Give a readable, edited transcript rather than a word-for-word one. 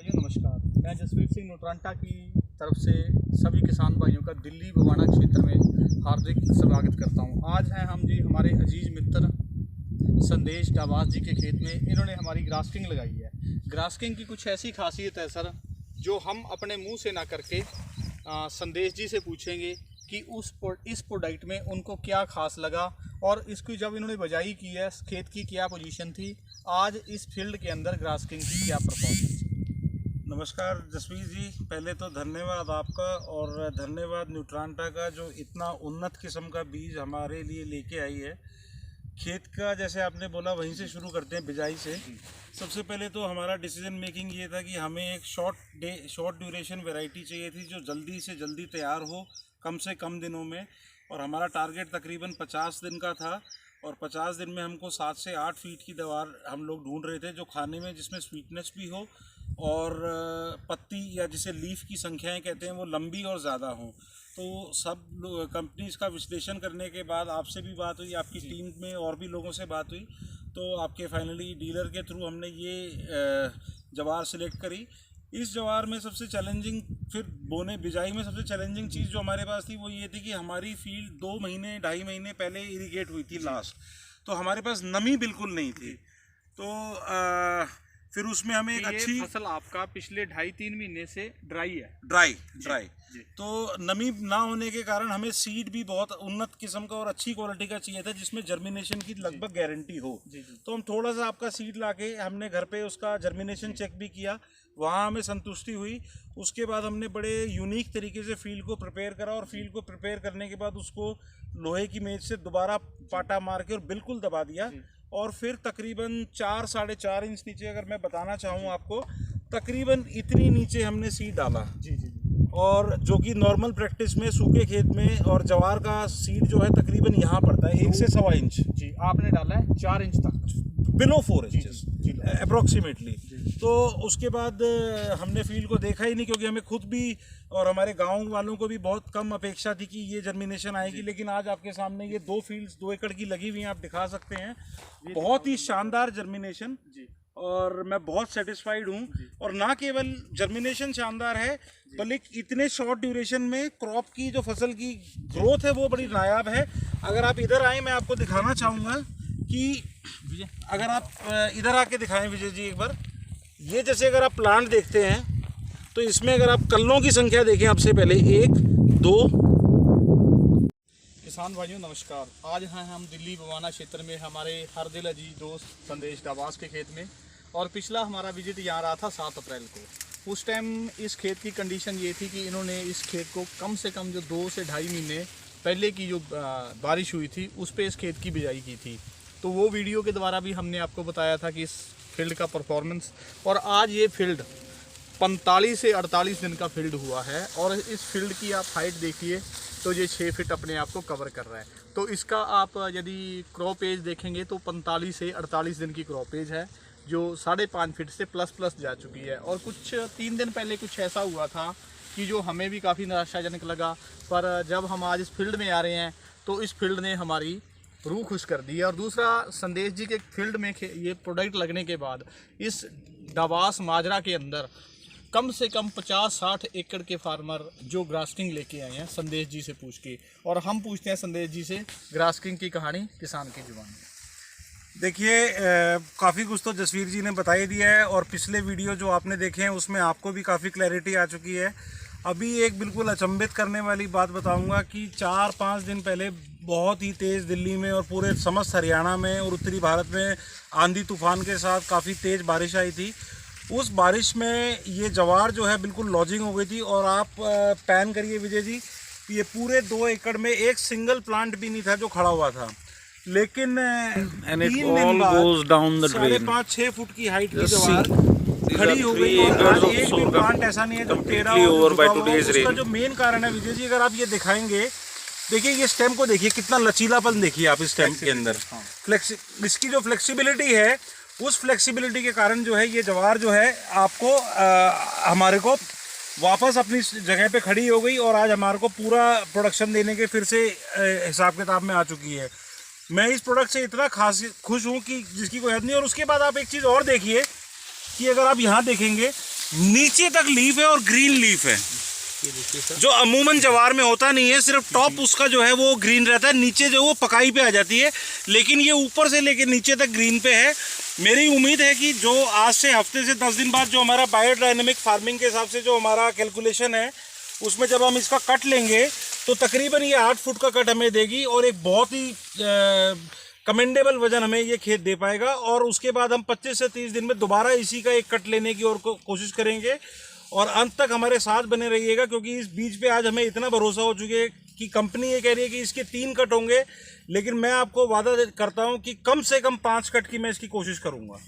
भाइयों नमस्कार। मैं जसवीर सिंह न्यूट्रांटा की तरफ से सभी किसान भाइयों का दिल्ली बवाना क्षेत्र में हार्दिक स्वागत करता हूं। आज हैं हम जी हमारे अजीज मित्र संदेश डाबास जी के खेत में। इन्होंने हमारी ग्रास्टिंग लगाई है। ग्रास्टिंग की कुछ ऐसी खासियत है सर, जो हम अपने मुंह से ना करके संदेश जी से पूछेंगे कि इस प्रोडक्ट में उनको क्या खास लगा और इसकी जब इन्होंने बजाई की है खेत की क्या पोजीशन थी, आज इस फील्ड के अंदर ग्रास्टिंग की क्या परफॉर्मेंस। नमस्कार जसवीर जी, पहले तो धन्यवाद आपका और धन्यवाद न्यूट्रांटा का जो इतना उन्नत किस्म का बीज हमारे लिए लेके आई है। खेत का जैसे आपने बोला वहीं से शुरू करते हैं, बिजाई से। सबसे पहले तो हमारा डिसीजन मेकिंग ये था कि हमें एक शॉर्ट ड्यूरेशन वैरायटी चाहिए थी जो जल्दी से जल्दी तैयार हो, कम से कम दिनों में। और हमारा टारगेट तकरीबन 50 दिन का था और 50 दिन में हमको 7 से 8 फीट की दवार हम लोग ढूंढ रहे थे जो खाने में जिसमें स्वीटनेस भी हो और पत्ती या जिसे लीफ की संख्याएं कहते हैं वो लंबी और ज़्यादा हो। तो सब कंपनीज़ का विश्लेषण करने के बाद आपसे भी बात हुई, आपकी टीम में और भी लोगों से बात हुई, तो आपके फाइनली डीलर के थ्रू हमने ये जवार सिलेक्ट करी। इस जवार में सबसे चैलेंजिंग, फिर बोने बिजाई में सबसे चैलेंजिंग चीज़ जो हमारे पास थी वो ये थी कि हमारी फील्ड 2 महीने 2.5 महीने पहले इरिगेट हुई थी लास्ट, तो हमारे पास नमी बिल्कुल नहीं थी। तो फिर उसमें हमें एक अच्छी फसल आपका पिछले 2.5-3 महीने से ड्राई है। ड्राई तो नमी ना होने के कारण हमें सीड भी बहुत उन्नत किस्म का और अच्छी क्वालिटी का चाहिए था जिसमें जर्मिनेशन की लगभग गारंटी हो। तो हम थोड़ा सा आपका सीड लाके हमने घर पे उसका जर्मिनेशन चेक भी किया, वहाँ हमें संतुष्टि हुई। उसके बाद हमने बड़े यूनिक तरीके से फील्ड को प्रिपेयर करा और फील्ड को प्रिपेयर करने के बाद उसको लोहे की मेज से दोबारा पाटा मार के और बिल्कुल दबा दिया। और फिर तकरीबन 4-4.5 इंच नीचे, अगर मैं बताना चाहूँ आपको, तकरीबन इतनी नीचे हमने सीड डाला। और जो कि नॉर्मल प्रैक्टिस में सूखे खेत में और जवार का सीड जो है तकरीबन यहाँ पड़ता है 1 से 1.25 इंच। जी, आपने डाला है 4 इंच तक, बिलो 4 इंचेस अप्रोक्सीमेटली। तो उसके बाद हमने फील्ड को देखा ही नहीं, क्योंकि हमें खुद भी और हमारे गांव वालों को भी बहुत कम अपेक्षा थी कि ये जर्मिनेशन आएगी। लेकिन आज आपके सामने ये 2 फील्ड्स 2 एकड़ की लगी हुई हैं, आप दिखा सकते हैं। बहुत ही शानदार जर्मिनेशन और मैं बहुत सेटिस्फाइड हूँ। और ना केवल जर्मिनेशन शानदार है बल्कि इतने शॉर्ट ड्यूरेशन में क्रॉप की जो फसल की ग्रोथ है वो बड़ी नायाब है। अगर आप इधर आए, मैं आपको दिखाना चाहूँगा कि अगर आप इधर आके दिखाएं विजय जी एक बार। ये जैसे अगर आप प्लांट देखते हैं तो इसमें अगर आप कल्लों की संख्या देखें, आपसे पहले 1, 2। किसान भाइयों नमस्कार। आज हैं हम दिल्ली बवाना क्षेत्र में हमारे हर दिल अजीज दोस्त संदेश डाबास के खेत में। और पिछला हमारा विजिट यहाँ रहा था 7 अप्रैल को। उस टाइम इस खेत की कंडीशन ये थी कि इन्होंने इस खेत को कम से कम जो 2 से 2.5 महीने पहले की जो बारिश हुई थी उस पर इस खेत की बिजाई की थी। तो वो वीडियो के द्वारा भी हमने आपको बताया था कि इस फील्ड का परफॉर्मेंस। और आज ये फील्ड 45 से 48 दिन का फील्ड हुआ है और इस फील्ड की आप हाइट देखिए तो ये 6 फीट अपने आप को कवर कर रहा है। तो इसका आप यदि क्रॉप एज देखेंगे तो 45 से 48 दिन की क्रॉप एज है, जो 5.5 फीट से प्लस जा चुकी है। और कुछ 3 दिन पहले कुछ ऐसा हुआ था कि जो हमें भी काफ़ी निराशाजनक लगा, पर जब हम आज इस फील्ड में आ रहे हैं तो इस फील्ड ने हमारी रूह खुश कर दी है। और दूसरा, संदेश जी के फील्ड में ये प्रोडक्ट लगने के बाद इस डाबास माजरा के अंदर कम से कम 50-60 एकड़ के फार्मर जो ग्रास्टिंग लेके आए हैं संदेश जी से पूछ के। और हम पूछते हैं संदेश जी से ग्रास्टिंग की कहानी किसान की जुबान में। देखिए, काफ़ी कुछ तो जसवीर जी ने बता ही दिया है और पिछले वीडियो जो आपने देखे हैं उसमें आपको भी काफ़ी क्लैरिटी आ चुकी है। अभी एक बिल्कुल अचंभित करने वाली बात बताऊंगा कि 4-5 दिन पहले बहुत ही तेज़ दिल्ली में और पूरे समस्त हरियाणा में और उत्तरी भारत में आंधी तूफान के साथ काफ़ी तेज़ बारिश आई थी। उस बारिश में ये जवार जो है बिल्कुल लॉजिंग हो गई थी। और आप पैन करिए विजय जी, ये पूरे 2 एकड़ में एक सिंगल प्लांट भी नहीं था जो खड़ा हुआ था। लेकिन 3 दिन बाद 5.5-6 फुट की हाइट की जवार खड़ी हो गई और आज एक भी प्लांट ऐसा नहीं है जो टेढ़ा हो। उसका जो मेन कारण है विजय जी, अगर आप ये दिखाएंगे, देखिए ये स्टेम को देखिए, कितना लचीलापन देखिए आप इस स्टेम के अंदर। इसकी जो फ्लेक्सिबिलिटी है, उस फ्लेक्सिबिलिटी के कारण जो है ये जवार जो है आपको हमारे को वापस अपनी जगह पे खड़ी हो गई और आज हमारे को पूरा प्रोडक्शन देने के फिर से हिसाब किताब में आ चुकी है। मैं इस प्रोडक्ट से इतना खुश हूँ कि जिसकी कोई हद नहीं। और उसके बाद आप एक चीज़ और देखिए कि अगर आप यहाँ देखेंगे नीचे तक लीफ है और ग्रीन लीफ है, ये देखिए सर, जो अमूमन जवार में होता नहीं है। सिर्फ टॉप उसका जो है वो ग्रीन रहता है, नीचे जो वो पकाई पे आ जाती है, लेकिन ये ऊपर से लेकर नीचे तक ग्रीन पे है। मेरी उम्मीद है कि जो आज से हफ्ते से 10 दिन बाद जो हमारा बायोडायनेमिक फार्मिंग के हिसाब से जो हमारा कैलकुलेशन है, उसमें जब हम इसका कट लेंगे तो तकरीबन ये 8 फुट का कट हमें देगी और एक बहुत ही कमेंडेबल वजन हमें ये खेत दे पाएगा। और उसके बाद हम 25 से 30 दिन में दोबारा इसी का एक कट लेने की और कोशिश करेंगे और अंत तक हमारे साथ बने रहिएगा, क्योंकि इस बीज पे आज हमें इतना भरोसा हो चुके है कि कंपनी ये कह रही है कि इसके 3 कट होंगे, लेकिन मैं आपको वादा करता हूँ कि कम से कम 5 कट की मैं इसकी कोशिश करूँगा।